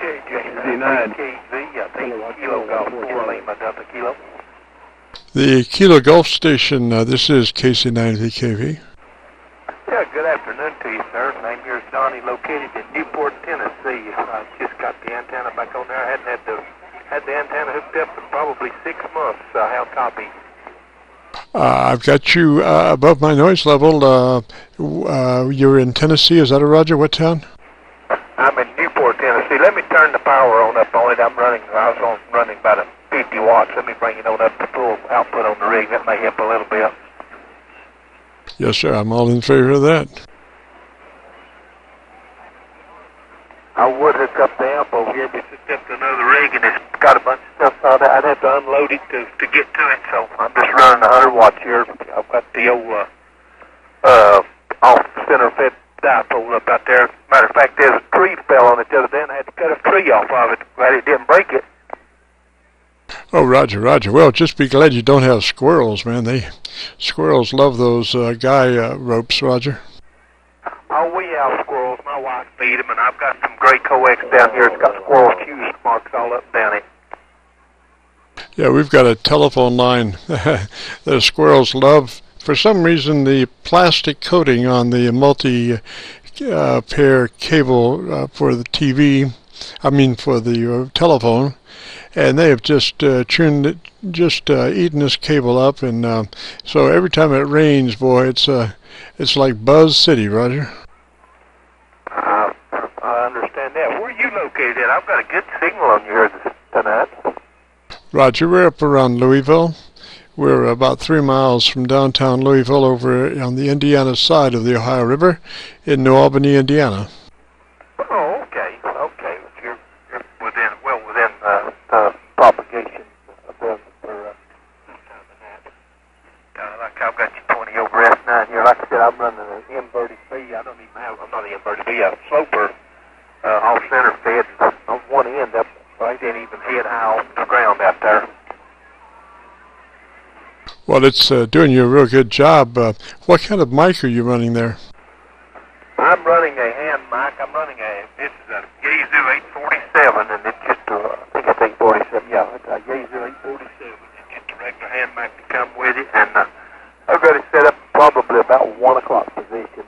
KC9VKV, I think Kilo Golf 4 Lima Delta Kilo. The Kilo Golf Station, this is KC9VKV. Yeah, good afternoon to you, sir. My name here is Donnie, located in Newport, Tennessee. I just got the antenna back on there. I hadn't had the antenna hooked up for probably 6 months. How copy? I've got you above my noise level. You're in Tennessee, is that a Roger? What town? I'm in Newport, Tennessee. Let me turn the power on up on it. I was running about 50 watts. Let me bring it on up to full output on the rig. That may help a little bit. Yes, sir. I'm all in favor of that. I would hook up the amp over here, but it's hooked up to another rig, and it's got a bunch of stuff on it. I'd have to unload it to get to it, so I'm just running 100 watts here. I've got the old off-center fed dipole up out there. Matter of fact, there's a tree fell on it the other day, and I had to cut a tree off of it. Glad it didn't break it. Oh, Roger, Roger. Well, just be glad you don't have squirrels, man. Squirrels love those guy ropes, Roger. Oh, we have squirrels. My wife feed them, and I've got some gray coax down here. It's got squirrel Q's marks all up and down it. Yeah, we've got a telephone line. The squirrels love, for some reason, the plastic coating on the multi-pair cable for the TV. I mean, for the telephone. And they have just eaten this cable up, and so every time it rains, boy, it's like Buzz City, Roger. I understand that. Where are you located at? I've got a good signal on you here tonight. Roger, we're up around Louisville. We're about 3 miles from downtown Louisville, over on the Indiana side of the Ohio River, in New Albany, Indiana. Oh, okay. You're within the propagation for some time of that. Like I've got you 20 over S9 here. Like I said, I'm running an inverted B. I'm not an inverted B. A sloper off center fed on one end up. I didn't even hit high off the ground out there. Well, it's doing you a real good job. What kind of mic are you running there? I'm running a hand mic. This is a Qso-847, and it's just I think it's 847. Yeah, it's a Qso-847. It's just a regular hand mic to come with it, and I've got it set up probably about 1 o'clock position.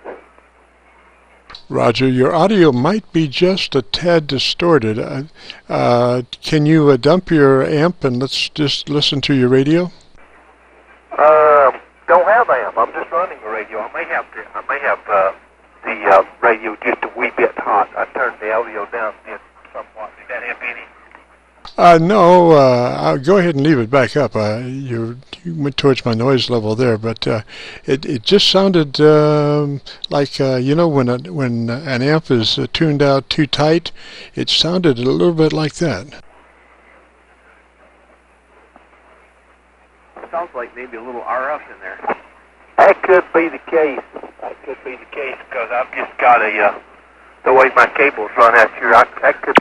Roger, your audio might be just a tad distorted. Can you dump your amp and let's just listen to your radio? Don't have amp. I'm just running the radio. I may have the radio just a wee bit hot. I turned the audio down somewhat. Did that help any? No, I'll go ahead and leave it back up. You went towards my noise level there, but it just sounded like when an amp is tuned out too tight, it sounded a little bit like that. Sounds like maybe a little RF in there. That could be the case. Because I've just got the way my cables run out here. That could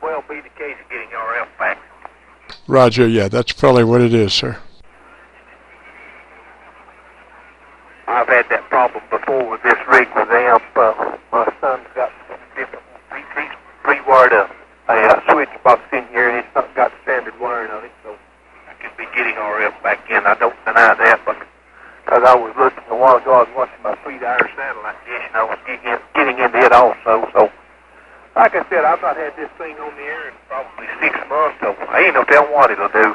well be the case of getting RF back. Roger, yeah, that's probably what it is, sir. I've had that problem before with this rig with amp. My son's got different. He's rewired a switch box in here, and it's not got standard wiring on it, so I could be getting RF back in. I don't deny that, but because I was looking a while ago, I was watching my 3-hour satellite dish, and I was getting into it also. So, like I said, I've not had this thing on the air in probably 6 months, so I ain't no telling what it'll do.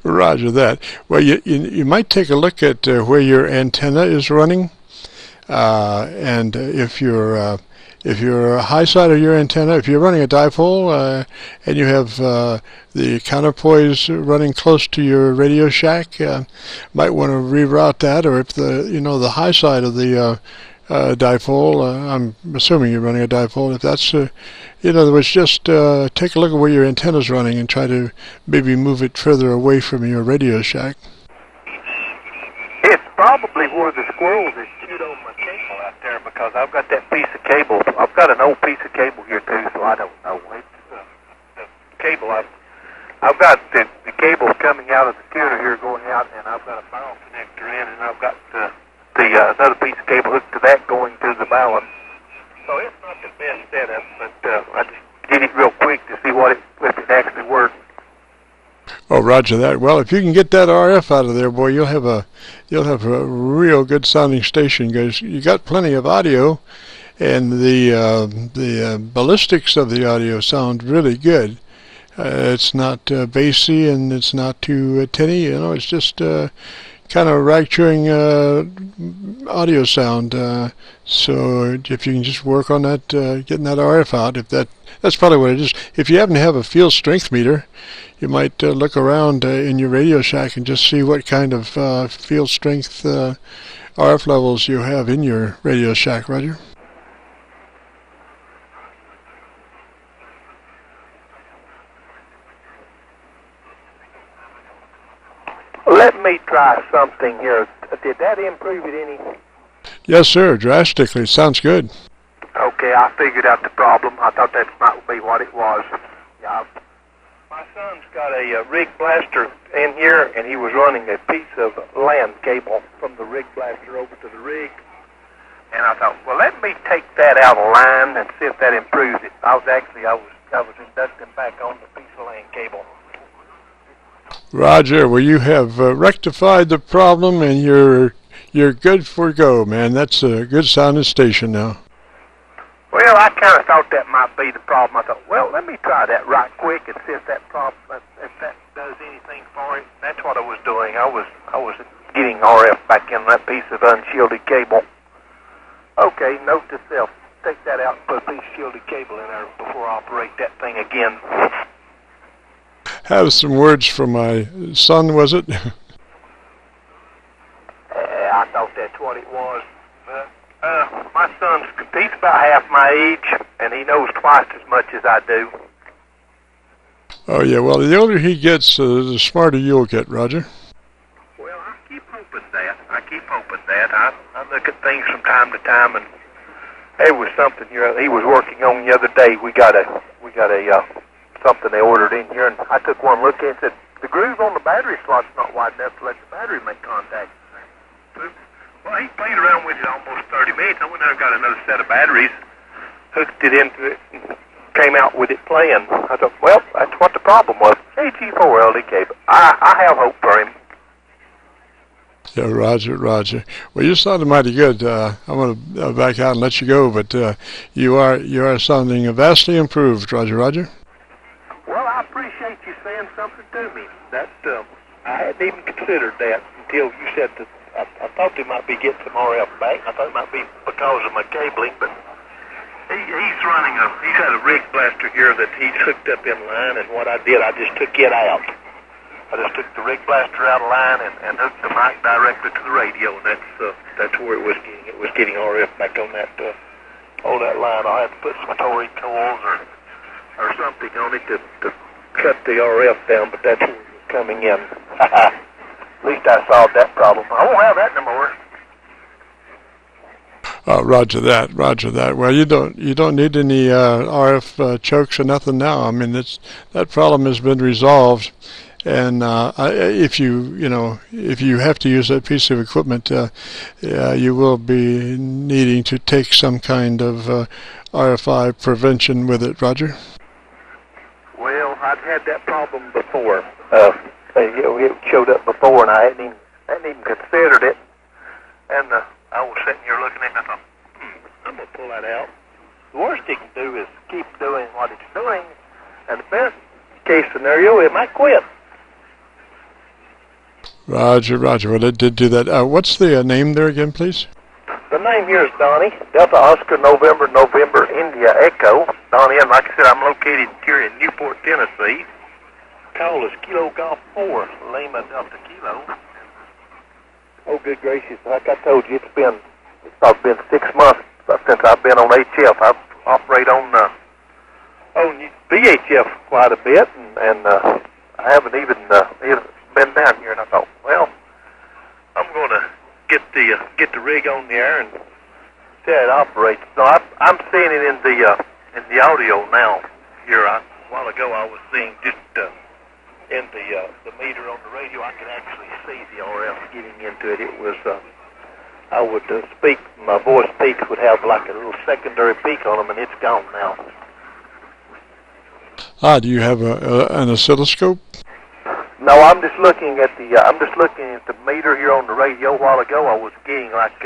Roger that. Well, you might take a look at where your antenna is running, and if your high side of your antenna, if you're running a dipole and you have the counterpoise running close to your Radio Shack, might want to reroute that. Or if the high side of the dipole, I'm assuming you're running a dipole. If that's in other words, just take a look at where your antenna's running and try to maybe move it further away from your Radio Shack. It's probably where the squirrels is chewed on my cable out there, because I've got that piece of cable. I've got an old piece of cable here too, so I don't know. It's the cable. I've got the cable coming out of the tuner here going out, and I've got a barrel connector in, and I've got the another piece of cable hooked to that going to the balance. So it's not the best setup, but I just Oh, roger that. Well, if you can get that RF out of there, boy, you'll have a real good sounding station, because you got plenty of audio, and the ballistics of the audio sound really good. It's not bassy, and it's not too tinny. You know, it's just kind of rag chewing audio sound. So if you can just work on that, getting that RF out, that's probably what it is. If you happen to have a field strength meter, you might look around in your Radio Shack and just see what kind of field strength RF levels you have in your Radio Shack, Roger. Let me try something here. Did that improve it any? Yes, sir, drastically. Sounds good. Okay, I figured out the problem. I thought that might be what it was. Yeah. My son's got a rig blaster in here, and he was running a piece of LAN cable from the rig blaster over to the rig. And I thought, well, let me take that out of line and see if that improves it. I was inducting back on the piece of LAN cable. Roger, well, you have rectified the problem, and you're good for go, man. That's a good sounding station now. Well, I kind of thought that might be the problem. I thought, well, let me try that right quick and see if that does anything for it. That's what I was doing. I was getting RF back in that piece of unshielded cable. Okay, note to self: take that out and put a piece of shielded cable in there before I operate that thing again. Have some words from my son, was it? I thought that's what it was. My son's, he's about half my age, and he knows twice as much as I do. Oh, yeah, well, the older he gets, the smarter you'll get, Roger. Well, I keep hoping that. I look at things from time to time, and there was something here he was working on the other day. We got a something they ordered in here, and I took one look at it and said, the groove on the battery slot's not wide enough to let the battery make contact. Well, he played around with it almost 30 minutes. I went there and got another set of batteries, hooked it into it, and came out with it playing. I thought, well, that's what the problem was. KC9VKV. I have hope for him. Yeah, Roger. Well, you sounded mighty good. I'm going to back out and let you go, but you are sounding vastly improved, Roger. Well, I appreciate you saying something to me. That I hadn't even considered that until you said that. I thought they might be getting some RF back. I thought it might be because of my cabling, but he's had a rig blaster here that he's hooked up in line, and what I did, I just took it out. I just took the rig blaster out of line and hooked the mic directly to the radio, and that's where it was getting. It was getting RF back on that line. I had to put some Tory coils or something on it to cut the RF down, but that's where it was coming in. At least I solved that problem. I won't have that no more. Roger that. Well, you don't need any RF chokes or nothing now. I mean, that problem has been resolved, and if you have to use that piece of equipment, you will be needing to take some kind of RFI prevention with it, Roger. Well, I've had that problem before. It showed up before, and I hadn't even considered it. And I was sitting here looking at it, and I thought, I'm going to pull that out. The worst it can do is keep doing what it's doing, and the best case scenario, it might quit. Roger. Well, it did do that. What's the name there again, please? The name here is Donnie, Delta Oscar November India Echo. Donnie, and like I said, I'm located here in Newport, Tennessee. Call us Qso-Vlog, Lima Delta Kilo. Oh, good gracious! Like I told you, it's probably been 6 months since I've been on HF. I've operated on VHF quite a bit, and I haven't even been down here. And I thought, well, I'm going to get the rig on the air and see how it operates. So I'm seeing it in the audio now. Here, a while ago, I was seeing just in the meter on the radio. I could actually see the RF getting into it. It was I would speak. My voice peaks would have like a little secondary peak on them, and it's gone now. Do you have an oscilloscope? No, I'm just looking at the meter here on the radio. A while ago, I was getting like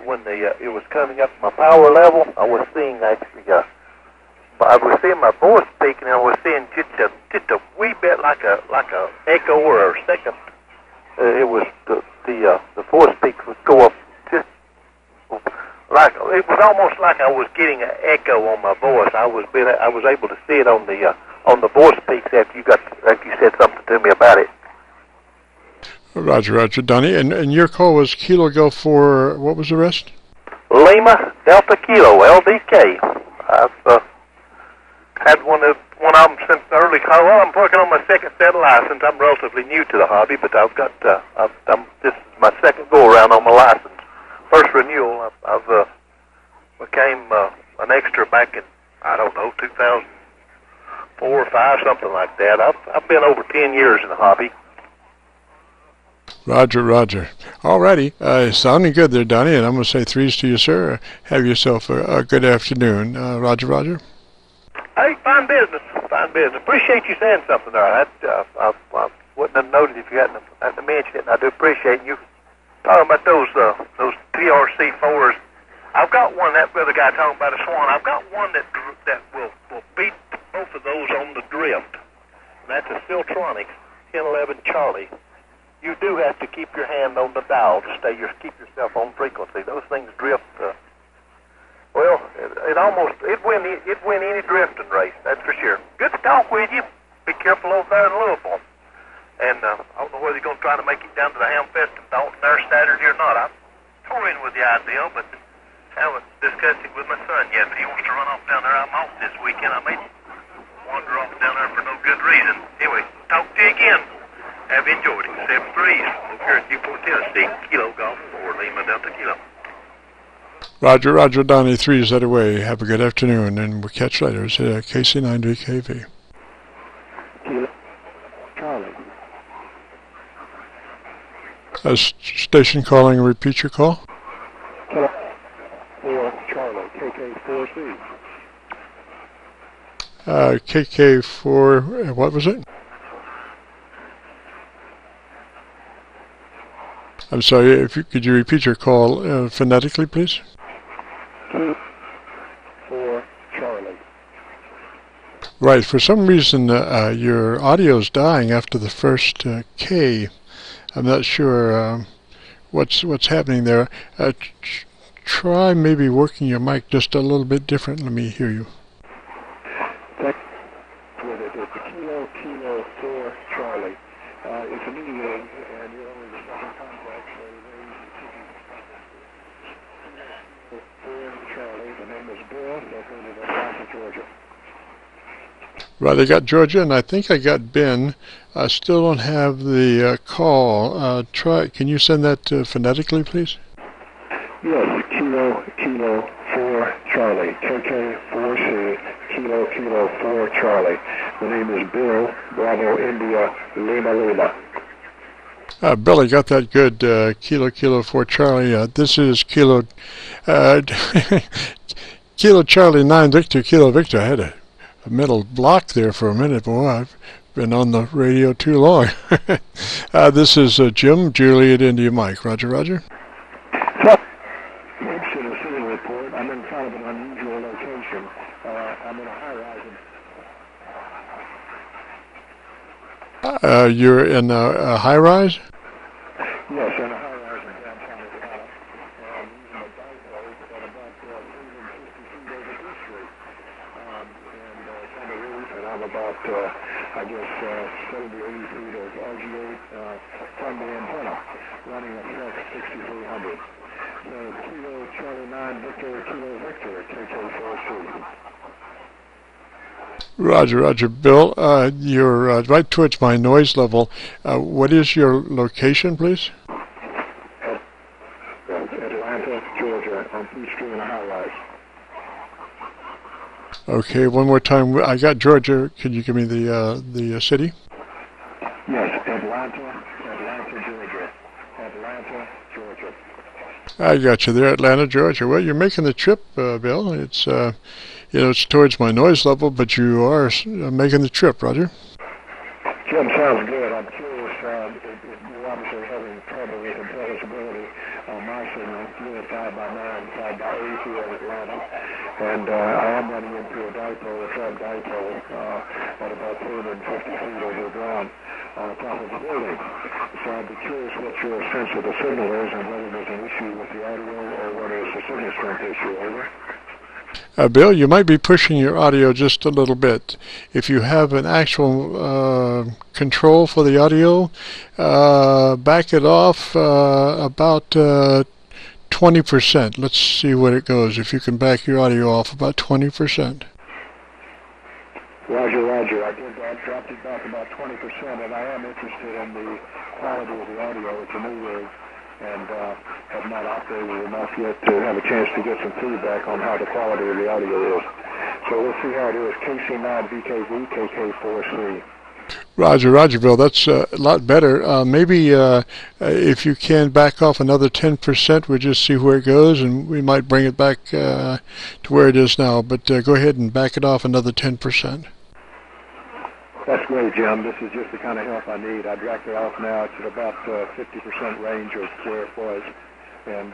when it was coming up my power level. I was seeing actually. I was seeing my voice speaking, and I was seeing just a wee bit like a echo or a second. It was the voice speak would go up just like it was almost like I was getting an echo on my voice. I was able to see it on the voice speaks after you said something to me about it. Roger, Donnie. And your call was Kilo-Go4. What was the rest? Lima Delta Kilo LDK. I've had one of them since the early call. Well, I'm working on my second set of license. I'm relatively new to the hobby, but I've got this is my second go around on my license. First renewal, I've became an extra back in 2004 or 5, something like that. I've been over 10 years in the hobby. Roger. Alrighty, sounding good there, Donnie, and I'm going to say threes to you, sir. Have yourself a good afternoon. Roger. Hey, fine business. Appreciate you saying something there. I wouldn't have noted if you hadn't mentioned it, and I do appreciate you talking about those TRC4s. I've got one, that other guy talking about a Swan. I've got one that will beat both of those on the drift. And that's a Siltronic 1011 Charlie. You do have to keep your hand on the dial to keep yourself on frequency. Those things drift. Well, it win any drifting race, that's for sure. Good to talk with you. Be careful over there in Louisville. And I don't know whether you're going to try to make it down to the Hamfest in Dalton there Saturday or not. I'm touring with the idea, but haven't discussed it with my son yet. But he wants to run off down there. I'm off this weekend. I may wander off down there for no good reason. Anyway, talk to you again. Have enjoyed it. 7 threes over here in Newport, Tennessee. Kilo-Go4 Lima Delta Kilo. Roger, Donnie, threes that away. Have a good afternoon, and we'll catch you later. It's KC9VKV. Station calling, repeat your call. For Charlie, KK4C. KK4, what was it? I'm sorry, could you repeat your call phonetically, please? For Charlie. Right, for some reason your audio's dying after the first K. I'm not sure what's happening there. Try maybe working your mic just a little bit different. Let me hear you. That's what it is. The Kilo-4 Charlie. It's a mini rig, and you're only the second contact, so for Charlie. The name is Bill, located in Atlanta, Georgia. Right, I got Georgia, and I think I got Ben. I still don't have the call. Can you send that phonetically, please? Yes, Kilo-4 Charlie, KK4C, Kilo-4 Charlie. The name is Bill, Bravo, India, Lima. Billy got that good. Kilo-4 Charlie. This is Kilo Charlie 9 Victor, Kilo Victor. I had a mental block there for a minute. Boy, I've been on the radio too long. This is Jim, Juliet, India, Mike. Roger. Report. I'm in kind of an unusual location. I'm in a high-rise. You're in a high-rise? Yes, in a high-rise in downtown Atlanta. I'm using a dive at about 350 feet over D Street. And it's on the roof, and I'm about, 70 or 80 feet of RGA from the antenna, running a Flex 6300. Kilo Charlie 9 Victor, Kilo Victor, KK4C. Roger. Bill, you're right towards my noise level. What is your location, please? Atlanta, Georgia, on Peachtree and a high-rise. Okay, one more time. I got Georgia. Could you give me the city? Yes, Atlanta, Georgia. Atlanta, Georgia. I got you there, Atlanta, Georgia. Well, you're making the trip, Bill. It's it's towards my noise level, but you are making the trip, Roger. Jim, sounds good. I'm curious, you're obviously having trouble with intelligibility on my signal. You're at 5x9, 5x8 here in Atlanta, and I am running into a dipole, a sub dipole, at about 350 feet over the ground on the top of the building. So I'd be curious what your sense of the signal is and whether there's an issue with the audio or whether it's a signal strength issue. Over. Bill, you might be pushing your audio just a little bit. If you have an actual control for the audio, back it off about 20%. Let's see what it goes. If you can back your audio off about 20%. Roger. I dropped it back about 20%, and I am interested in the quality of the audio. It's a new rig, and have not operated enough yet to have a chance to get some feedback on how the quality of the audio is. So let's see how it is. KC9VKV, KK4C. Roger, Bill. That's a lot better. Maybe if you can back off another 10%, we'll just see where it goes, and we might bring it back to where it is now. But go ahead and back it off another 10%. That's great, Jim. This is just the kind of help I need. I backed it off now. It's at about 50% range of where it was, and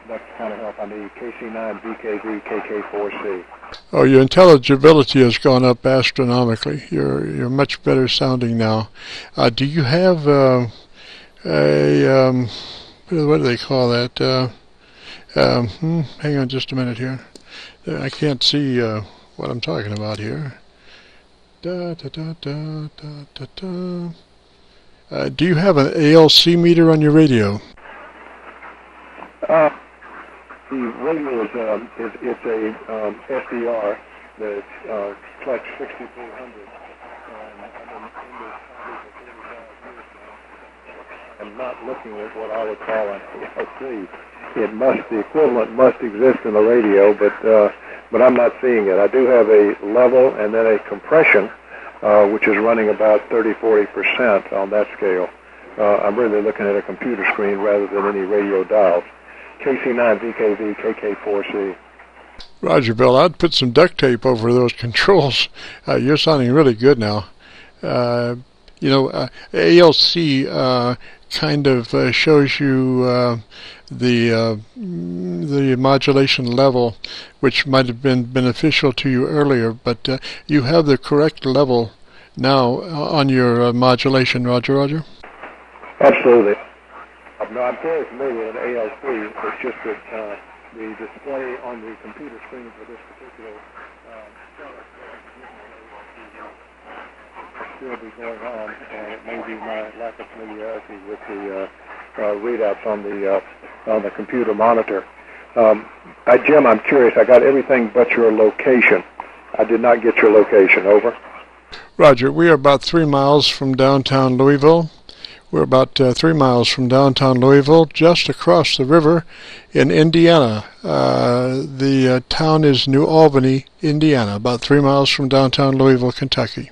that's the kind of help I need. KC9VKV, KK4C. Oh, your intelligibility has gone up astronomically. You're much better sounding now. Do you have a what do they call that? Hang on just a minute here. I can't see what I'm talking about here. Do you have an ALC meter on your radio? The radio is it's a SDR that Flex 6300. I'm not looking at what I would call an ALC. The equivalent must exist in the radio, but I'm not seeing it. I do have a level and then a compression, which is running about 30-40% on that scale. I'm really looking at a computer screen rather than any radio dials. KC9VKV, KK4C. Roger, Bill. I'd put some duct tape over those controls. You're sounding really good now. ALC kind of shows you the modulation level, which might have been beneficial to you earlier, but you have the correct level now on your modulation, Roger? Absolutely. No, I'm very familiar with ALC. It's just that the display on the computer screen for this particular product still be going on, and it may be my lack of familiarity with the readouts on the computer monitor. Jim, I'm curious. I got everything but your location. I did not get your location. Over. Roger, we are about 3 miles from downtown Louisville. We're about 3 miles from downtown Louisville, just across the river in Indiana. The town is New Albany, Indiana, about 3 miles from downtown Louisville, Kentucky.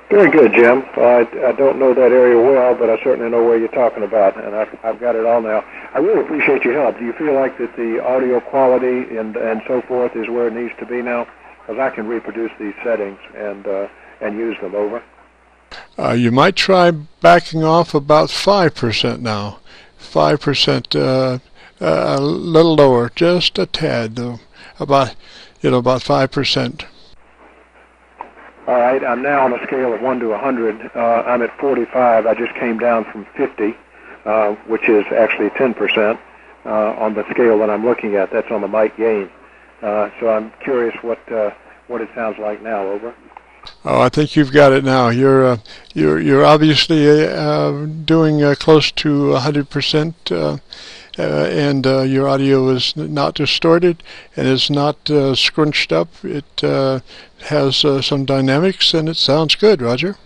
Very good, Jim. I don't know that area well, but I certainly know where you're talking about, and I've got it all now. I really appreciate your help. Do you feel like that the audio quality and so forth is where it needs to be now? Because I can reproduce these settings and use them. Over. You might try backing off about 5% now. 5%, a little lower, just a tad, though. About 5%. All right, I'm now on a scale of 1 to 100. I'm at 45. I just came down from 50, which is actually 10% on the scale that I'm looking at. That's on the mic gain. So I'm curious what it sounds like now. Over. Oh, I think you've got it now. You're obviously doing close to 100%, and your audio is not distorted and is not scrunched up. It has some dynamics, and it sounds good, Roger.